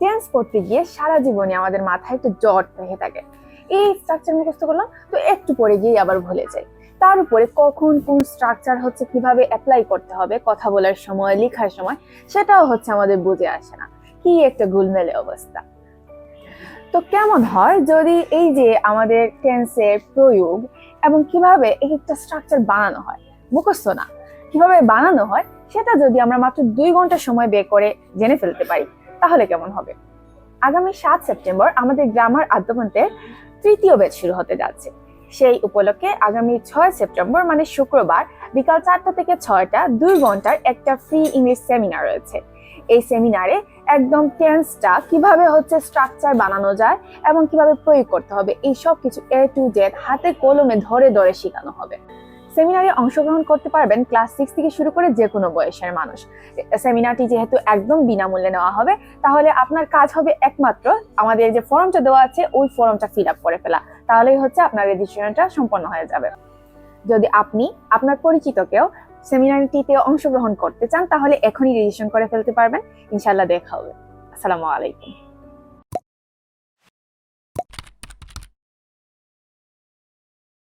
Tense পড়তে গিয়ে সারা জীবনে আমাদের মাথায় একটা জট হয়ে থাকে। এই স্ট্রাকচার মুখস্থ করলাম তো একটু পরে গিয়ে আবার ভুলে যাই। তার উপরে কখন কোন স্ট্রাকচার হচ্ছে কিভাবে অ্যাপ্লাই করতে হবে কথা বলার সময়, লেখার সময়, সেটাও হচ্ছে আমাদের বুঝে আসে না। কি একটা গোলমেলে অবস্থা। তো কেমন হয় যদি এই যে আমাদের টেন্সের প্রয়োগ এবং কিভাবে এক একটা স্ট্রাকচার বানানো হয়, মুখস্থ না, কিভাবে বানানো হয় সেটা যদি আমরা মাত্র 2 ঘন্টা সময় বের করে জেনে ফেলতে পারি তাহলে কেমন হবে। আগামী 7 সেপ্টেম্বর আমাদের গ্রামার আদ্যপান্তের 3য় ব্যাচ শুরু হতে যাচ্ছে। সেই উপলক্ষে আগামী 6 সেপ্টেম্বর মানে শুক্রবার বিকাল 4টা থেকে 6টা 2 ঘন্টার একটা ফ্রি ইংলিশ সেমিনার রয়েছে। এই সেমিনারে একদম টেন্সটা কিভাবে হচ্ছে স্ট্রাকচার বানানো যায় এবং কিভাবে প্রয়োগ করতে হবে এই সব কিছু A to Z হাতে কলমে ধরে ধরে শেখানো হবে। সেমিনারে অংশগ্রহণ করতে পারবেন ক্লাস 6 থেকে শুরু করে যে কোনো বয়সের মানুষ। সেমিনারটি যেহেতু একদম বিনামূল্যে নেওয়া হবে, তাহলে আপনার কাজ হবে একমাত্র আমাদের যে ফর্মটা দেওয়া আছে ওই ফর্মটা ফিল আপ করে ফেলা, তাহলেই হচ্ছে আপনার রেজিস্ট্রেশনটা সম্পন্ন হয়ে যাবে। যদি আপনি আপনার পরিচিত কেউ সেমিনারটিতে অংশগ্রহণ করতে চান তাহলে এখনই রেজিস্ট্রেশন করে ফেলতে পারবেন। ইনশাআল্লাহ দেখা হবে। আসসালামু আলাইকুম।